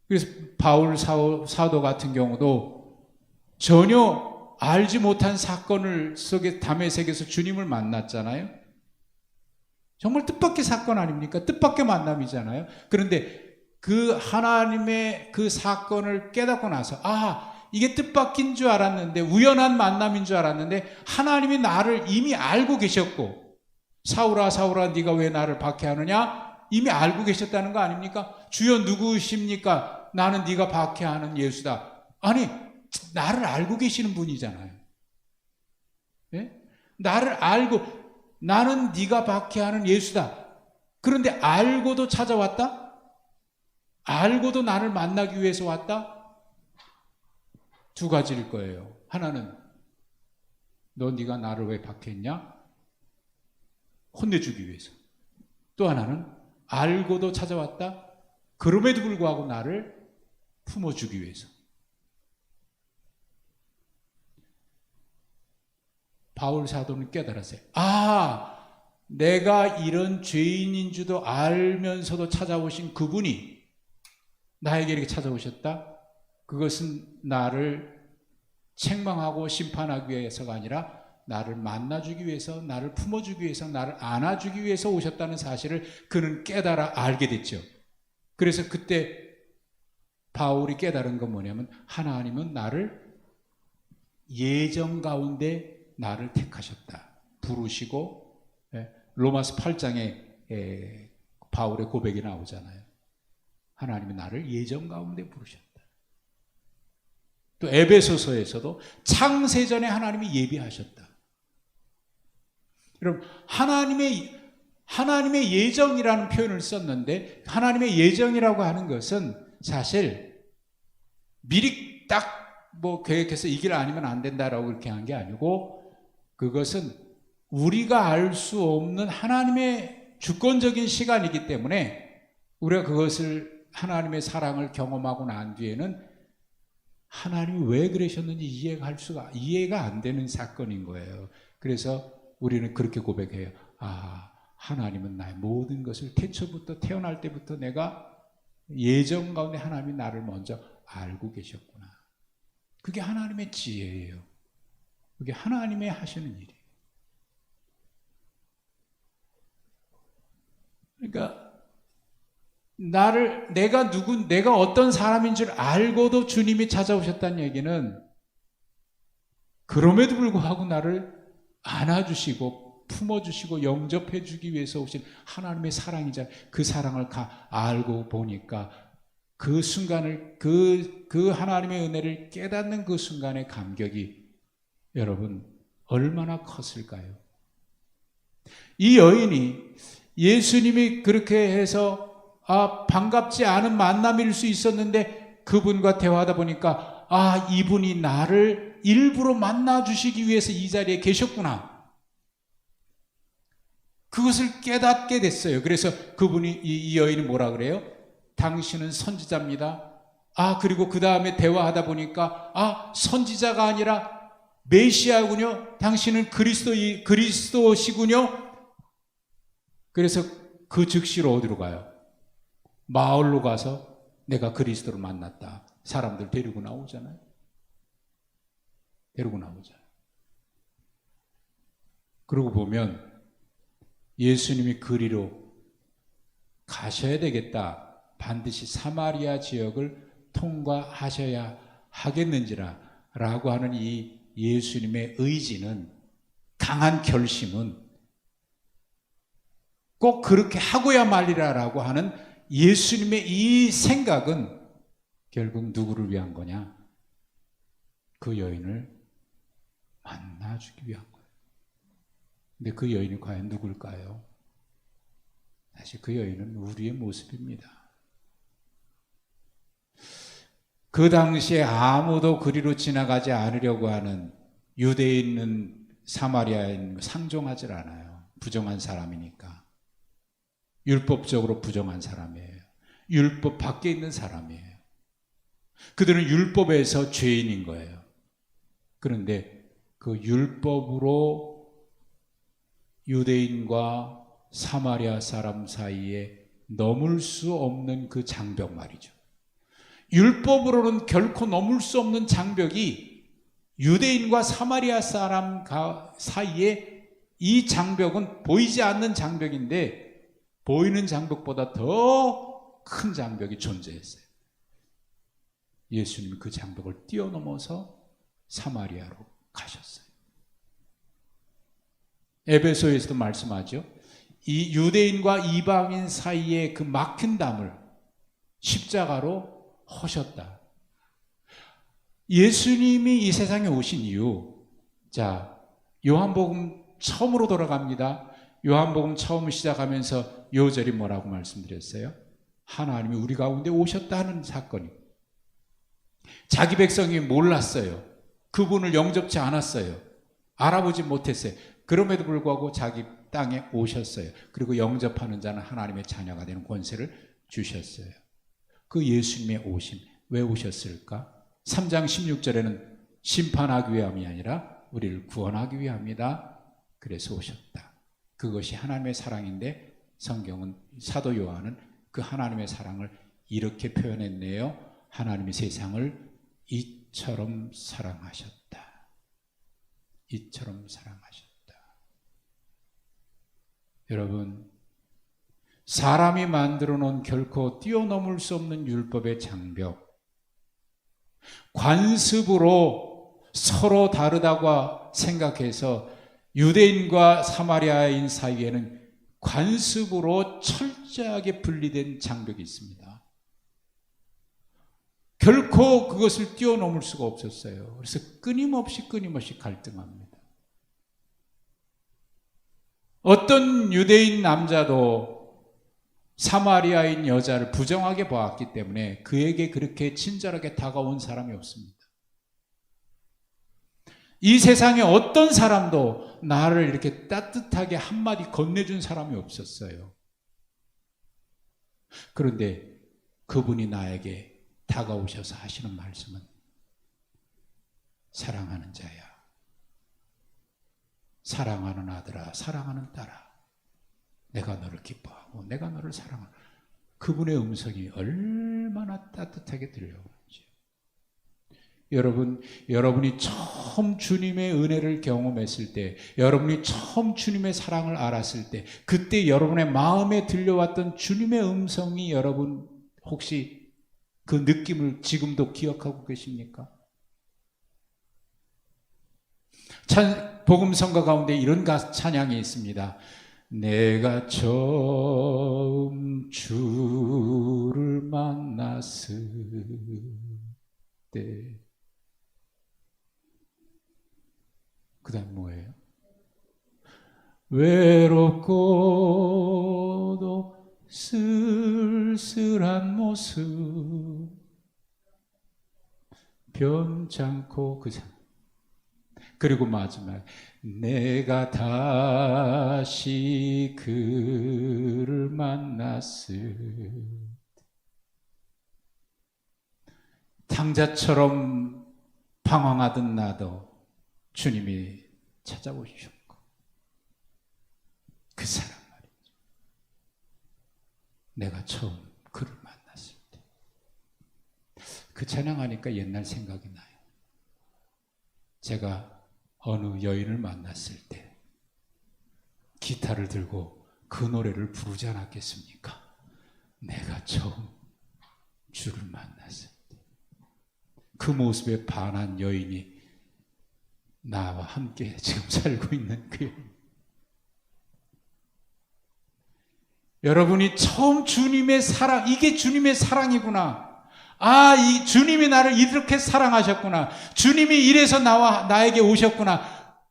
그래서 바울 사도 같은 경우도 전혀 알지 못한 사건을 속에 다메섹에서 주님을 만났잖아요. 정말 뜻밖의 사건 아닙니까? 뜻밖의 만남이잖아요. 그런데 그 하나님의 그 사건을 깨닫고 나서 이게 뜻밖인 줄 알았는데, 우연한 만남인 줄 알았는데 하나님이 나를 이미 알고 계셨고, 사울아 사울아 네가 왜 나를 박해하느냐? 이미 알고 계셨다는 거 아닙니까? 주여 누구십니까? 나는 네가 박해하는 예수다. 아니, 나를 알고 계시는 분이잖아요. 예? 나를 알고, 나는 네가 박해하는 예수다. 그런데 알고도 찾아왔다? 알고도 나를 만나기 위해서 왔다? 두 가지일 거예요. 하나는 네가 나를 왜 박해했냐? 혼내주기 위해서. 또 하나는 알고도 찾아왔다? 그럼에도 불구하고 나를 품어주기 위해서. 바울 사도는 깨달았어요. 내가 이런 죄인인 줄도 알면서도 찾아오신 그분이 나에게 이렇게 찾아오셨다? 그것은 나를 책망하고 심판하기 위해서가 아니라 나를 만나주기 위해서, 나를 품어주기 위해서, 나를 안아주기 위해서 오셨다는 사실을 그는 깨달아 알게 됐죠. 그래서 그때 바울이 깨달은 건 뭐냐면, 하나님은 나를 예정 가운데 나를 택하셨다, 부르시고, 로마서 8장에 바울의 고백이 나오잖아요. 하나님은 나를 예정 가운데 부르셨다. 또 에베소서에서도 창세전에 하나님이 예비하셨다. 여러분, 하나님의 예정이라는 표현을 썼는데, 하나님의 예정이라고 하는 것은 사실 미리 딱 계획해서 이 길 아니면 안 된다라고 그렇게 한 게 아니고, 그것은 우리가 알 수 없는 하나님의 주권적인 시간이기 때문에 우리가 그것을, 하나님의 사랑을 경험하고 난 뒤에는 하나님이 왜 그러셨는지 이해가 안 되는 사건인 거예요. 그래서 우리는 그렇게 고백해요. 하나님은 나의 모든 것을 태초부터, 태어날 때부터 내가 예정 가운데 하나님이 나를 먼저 알고 계셨구나. 그게 하나님의 지혜예요. 그게 하나님의 하시는 일이에요. 그러니까 내가 어떤 사람인 줄 알고도 주님이 찾아오셨다는 얘기는, 그럼에도 불구하고 나를 안아주시고 품어주시고 영접해주기 위해서 오신 하나님의 사랑이잖아요. 그 사랑을 알고 보니까 그 순간을, 그 하나님의 은혜를 깨닫는 그 순간의 감격이 여러분 얼마나 컸을까요? 이 여인이 예수님이 그렇게 해서 반갑지 않은 만남일 수 있었는데, 그분과 대화하다 보니까 이분이 나를 일부러 만나주시기 위해서 이 자리에 계셨구나, 그것을 깨닫게 됐어요. 그래서 그분이, 이 여인이 뭐라 그래요? 당신은 선지자입니다. 그리고 그 다음에 대화하다 보니까 선지자가 아니라 메시아군요, 당신은 그리스도시군요. 그래서 그 즉시로 어디로 가요? 마을로 가서 내가 그리스도를 만났다. 사람들 데리고 나오잖아요. 데리고 나오잖아요. 그러고 보면 예수님이 그리로 가셔야 되겠다. 반드시 사마리아 지역을 통과하셔야 하겠는지라 라고 하는 이 예수님의 의지는, 강한 결심은 꼭 그렇게 하고야 말리라 라고 하는 예수님의 이 생각은 결국 누구를 위한 거냐? 그 여인을 만나주기 위한 거예요. 근데 그 여인이 과연 누굴까요? 사실 그 여인은 우리의 모습입니다. 그 당시에 아무도 그리로 지나가지 않으려고 하는 유대인은 사마리아인 상종하지 않아요. 부정한 사람이니까. 율법적으로 부정한 사람이에요. 율법 밖에 있는 사람이에요. 그들은 율법에서 죄인인 거예요. 그런데 그 율법으로 유대인과 사마리아 사람 사이에 넘을 수 없는 그 장벽 말이죠. 율법으로는 결코 넘을 수 없는 장벽이 유대인과 사마리아 사람 사이에, 이 장벽은 보이지 않는 장벽인데 보이는 장벽보다 더 큰 장벽이 존재했어요. 예수님이 그 장벽을 뛰어넘어서 사마리아로 가셨어요. 에베소에서도 말씀하죠. 이 유대인과 이방인 사이에 그 막힌 담을 십자가로 허셨다. 예수님이 이 세상에 오신 이유, 자, 요한복음 처음으로 돌아갑니다. 요한복음 처음 시작하면서 요절이 뭐라고 말씀드렸어요? 하나님이 우리 가운데 오셨다는 사건이. 자기 백성이 몰랐어요. 그분을 영접치 않았어요. 알아보지 못했어요. 그럼에도 불구하고 자기 땅에 오셨어요. 그리고 영접하는 자는 하나님의 자녀가 되는 권세를 주셨어요. 그 예수님의 오심, 왜 오셨을까? 3장 16절에는 심판하기 위함이 아니라 우리를 구원하기 위함이다. 그래서 오셨다. 그것이 하나님의 사랑인데 성경은, 사도 요한은 그 하나님의 사랑을 이렇게 표현했네요. 하나님이 세상을 이처럼 사랑하셨다. 이처럼 사랑하셨다. 여러분, 사람이 만들어 놓은 결코 뛰어넘을 수 없는 율법의 장벽, 관습으로 서로 다르다고 생각해서 유대인과 사마리아인 사이에는 관습으로 철저하게 분리된 장벽이 있습니다. 결코 그것을 뛰어넘을 수가 없었어요. 그래서 끊임없이 갈등합니다. 어떤 유대인 남자도 사마리아인 여자를 부정하게 보았기 때문에 그에게 그렇게 친절하게 다가온 사람이 없습니다. 이 세상에 어떤 사람도 나를 이렇게 따뜻하게 한마디 건네준 사람이 없었어요. 그런데 그분이 나에게 다가오셔서 하시는 말씀은, 사랑하는 자야, 사랑하는 아들아, 사랑하는 딸아, 내가 너를 기뻐하고 내가 너를 사랑하는, 그분의 음성이 얼마나 따뜻하게 들려오는지. 여러분이 처음 주님의 은혜를 경험했을 때, 여러분이 처음 주님의 사랑을 알았을 때, 그때 여러분의 마음에 들려왔던 주님의 음성이, 여러분 혹시 그 느낌을 지금도 기억하고 계십니까? 복음성가 가운데 이런 찬양이 있습니다. 내가 처음 주를 만났을 때. 그 다음 뭐예요? 외롭고도 쓸쓸한 모습 변찮고, 그리고 마지막, 내가 다시 그를 만났을, 탕자처럼 방황하던 나도 주님이 찾아오셨고, 그 사랑 말이죠. 내가 처음 그를 만났을 때. 그 찬양하니까 옛날 생각이 나요. 제가 어느 여인을 만났을 때 기타를 들고 그 노래를 부르지 않았겠습니까? 내가 처음 주를 만났을 때. 그 모습에 반한 여인이 나와 함께 지금 살고 있는 그 여인. 여러분이 처음 주님의 사랑, 이게 주님의 사랑이구나. 아, 이 주님이 나를 이렇게 사랑하셨구나. 주님이 이래서 나에게 오셨구나.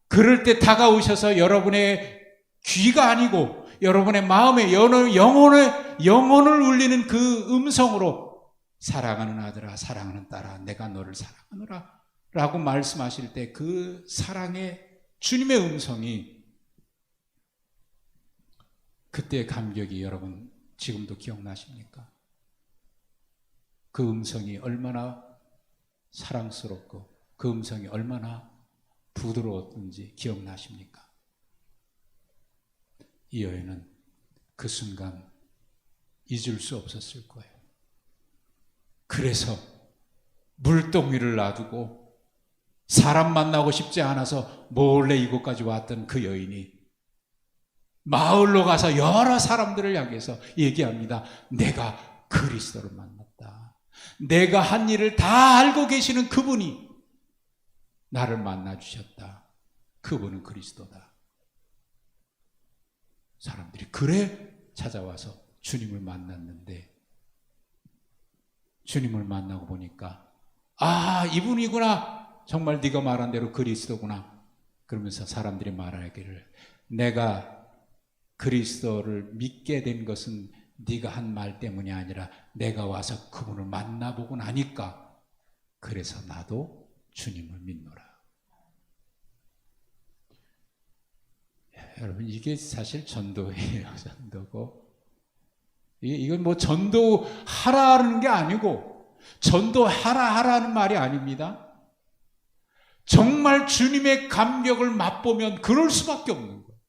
그럴 때 다가오셔서 여러분의 귀가 아니고 여러분의 마음에 영혼을 울리는 그 음성으로 사랑하는 아들아, 사랑하는 딸아, 내가 너를 사랑하노라 라고 말씀하실 때 그 사랑의 주님의 음성이, 그때의 감격이 여러분 지금도 기억나십니까? 그 음성이 얼마나 사랑스럽고 그 음성이 얼마나 부드러웠던지 기억나십니까? 이 여인은 그 순간 잊을 수 없었을 거예요. 그래서 물동이를 놔두고 사람 만나고 싶지 않아서 몰래 이곳까지 왔던 그 여인이 마을로 가서 여러 사람들을 향해서 얘기합니다. 내가 그리스도를 만났다. 내가 한 일을 다 알고 계시는 그분이 나를 만나주셨다. 그분은 그리스도다. 사람들이 그래 찾아와서 주님을 만났는데, 주님을 만나고 보니까 아, 이분이구나. 정말 네가 말한 대로 그리스도구나. 그러면서 사람들이 말하기를, 내가 그리스도를 믿게 된 것은 네가 한 말 때문이 아니라 내가 와서 그분을 만나보고 나니까 그래서 나도 주님을 믿노라. 여러분, 이게 사실 전도예요. 전도고, 이건 뭐 전도하라는 게 아니고 전도하라는 말이 아닙니다. 정말 주님의 감격을 맛보면 그럴 수밖에 없는 거예요.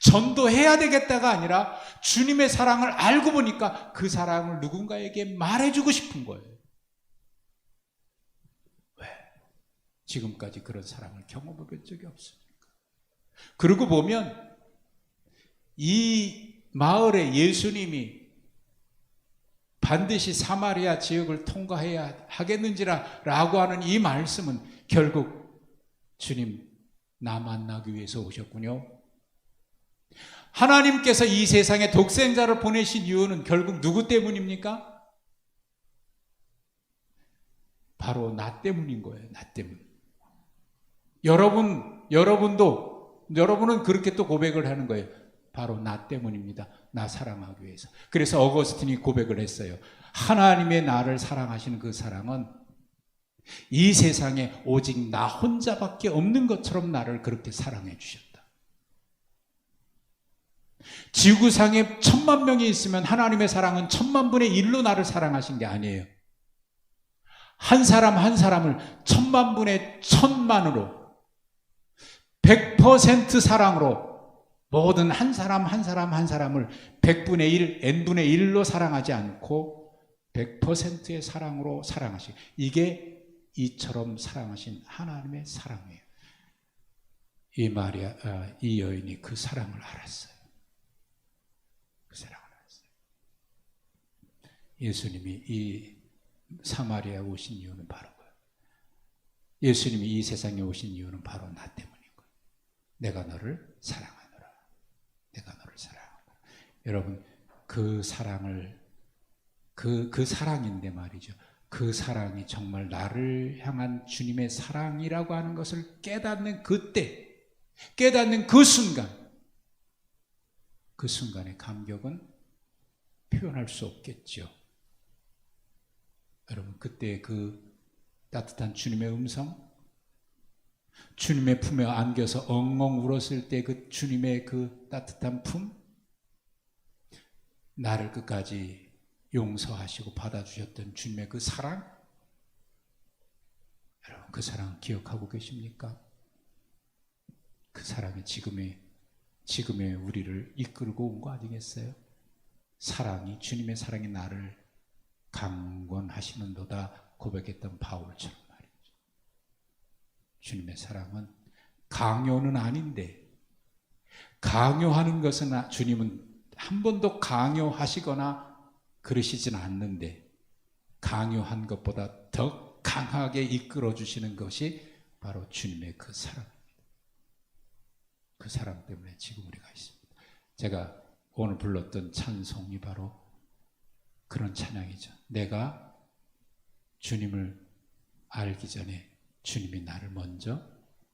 전도해야 되겠다가 아니라 주님의 사랑을 알고 보니까 그 사랑을 누군가에게 말해주고 싶은 거예요. 왜? 지금까지 그런 사랑을 경험해 본 적이 없습니까? 그러고 보면 이 마을에 예수님이 반드시 사마리아 지역을 통과해야 하겠는지라고 하는 이 말씀은 결국 주님 나 만나기 위해서 오셨군요. 하나님께서 이 세상에 독생자를 보내신 이유는 결국 누구 때문입니까? 바로 나 때문인 거예요. 나 때문. 여러분은 그렇게 또 고백을 하는 거예요. 바로 나 때문입니다. 나 사랑하기 위해서. 그래서 어거스틴이 고백을 했어요. 하나님의 나를 사랑하시는 그 사랑은 이 세상에 오직 나 혼자밖에 없는 것처럼 나를 그렇게 사랑해 주셨다. 지구상에 1000만 명이 있으면 하나님의 사랑은 1000만분의 1로 나를 사랑하신 게 아니에요. 한 사람 한 사람을 1000만분의 1000만으로 100% 사랑으로 모든 한 사람 한 사람을 100분의 1, n분의 1로 사랑하지 않고 100%의 사랑으로 사랑하시. 이게 이처럼 사랑하신 하나님의 사랑이에요. 이 여인이 그 사랑을 알았어요. 그 사랑을 알았어요. 예수님이 이 사마리아에 오신 이유는 바로 그거예요. 예수님이 이 세상에 오신 이유는 바로 나 때문인 거예요. 내가 너를 사랑하노라. 내가 너를 사랑하노라. 여러분, 그 사랑을 그 사랑인데 말이죠. 그 사랑이 정말 나를 향한 주님의 사랑이라고 하는 것을 깨닫는 그때, 깨닫는 그 순간, 그 순간의 감격은 표현할 수 없겠죠. 여러분, 그때 그 따뜻한 주님의 음성, 주님의 품에 안겨서 엉엉 울었을 때 그 주님의 그 따뜻한 품, 나를 끝까지 용서하시고 받아주셨던 주님의 그 사랑, 여러분 그 사랑 기억하고 계십니까? 그 사랑이 지금의 우리를 이끌고 온 거 아니겠어요? 사랑이, 주님의 사랑이 나를 강권하시는도다 고백했던 바울처럼 말이죠. 주님의 사랑은 강요는 아닌데, 강요하는 것은 주님은 한 번도 강요하시거나 그러시진 않는데, 강요한 것보다 더 강하게 이끌어 주시는 것이 바로 주님의 그 사랑입니다. 그 사랑 때문에 지금 우리가 있습니다. 제가 오늘 불렀던 찬송이 바로 그런 찬양이죠. 내가 주님을 알기 전에 주님이 나를 먼저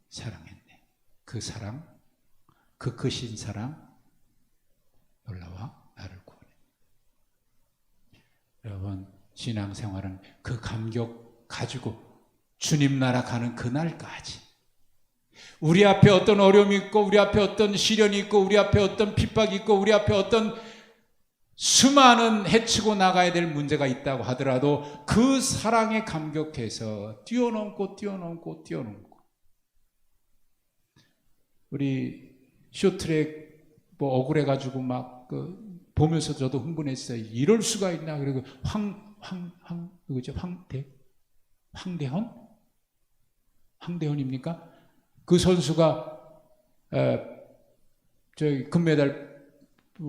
사랑했네. 그 사랑, 그 크신 사랑 놀라와 나를 구원해. 여러분, 신앙생활은 그 감격 가지고 주님 나라 가는 그날까지, 우리 앞에 어떤 어려움이 있고, 우리 앞에 어떤 시련이 있고, 우리 앞에 어떤 핍박이 있고, 우리 앞에 어떤 수많은 헤치고 나가야 될 문제가 있다고 하더라도 그 사랑에 감격해서 뛰어넘고 우리 쇼트랙 뭐 억울해가지고 막 보면서 저도 흥분했어요. 이럴 수가 있나. 그리고 누구죠? 황대헌입니까? 그 선수가 저기 금메달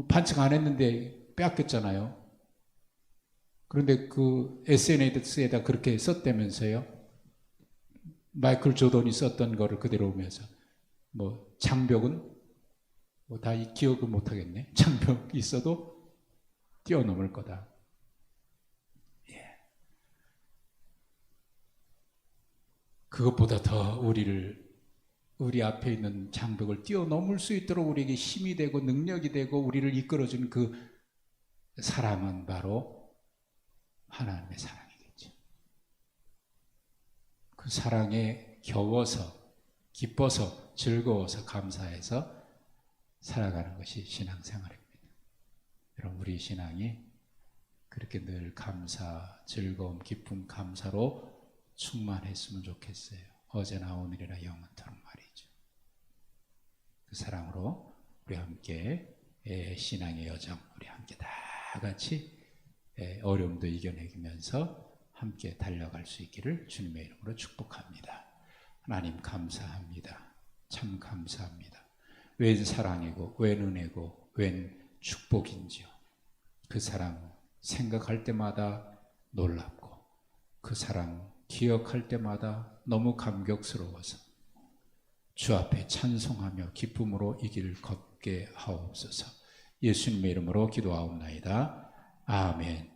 반칙 안 했는데 빼앗겼잖아요. 그런데 그 SNS에다 그렇게 썼다면서요. 마이클 조던이 썼던 거를 그대로 오면서 뭐 장벽은 뭐 다 기억을 못 하겠네. 장벽이 있어도 뛰어넘을 거다. 예. 그것보다 더 우리 앞에 있는 장벽을 뛰어넘을 수 있도록 우리에게 힘이 되고 능력이 되고 우리를 이끌어주는 그 사랑은 바로 하나님의 사랑이겠죠. 그 사랑에 겨워서, 기뻐서, 즐거워서, 감사해서 살아가는 것이 신앙생활입니다. 여러분, 우리 신앙이 그렇게 늘 감사, 즐거움, 기쁨, 감사로 충만했으면 좋겠어요. 어제나 오늘이나 영원토록 말이죠. 그 사랑으로 우리 함께 신앙의 여정, 우리 함께 다 같이 어려움도 이겨내면서 함께 달려갈 수 있기를 주님의 이름으로 축복합니다. 하나님 감사합니다. 참 감사합니다. 웬 사랑이고 웬 은혜고 웬 축복인지요. 그 사랑 생각할 때마다 놀랍고 그 사랑 기억할 때마다 너무 감격스러워서 주 앞에 찬송하며 기쁨으로 이 길을 걷게 하옵소서. 예수님의 이름으로 기도하옵나이다. 아멘.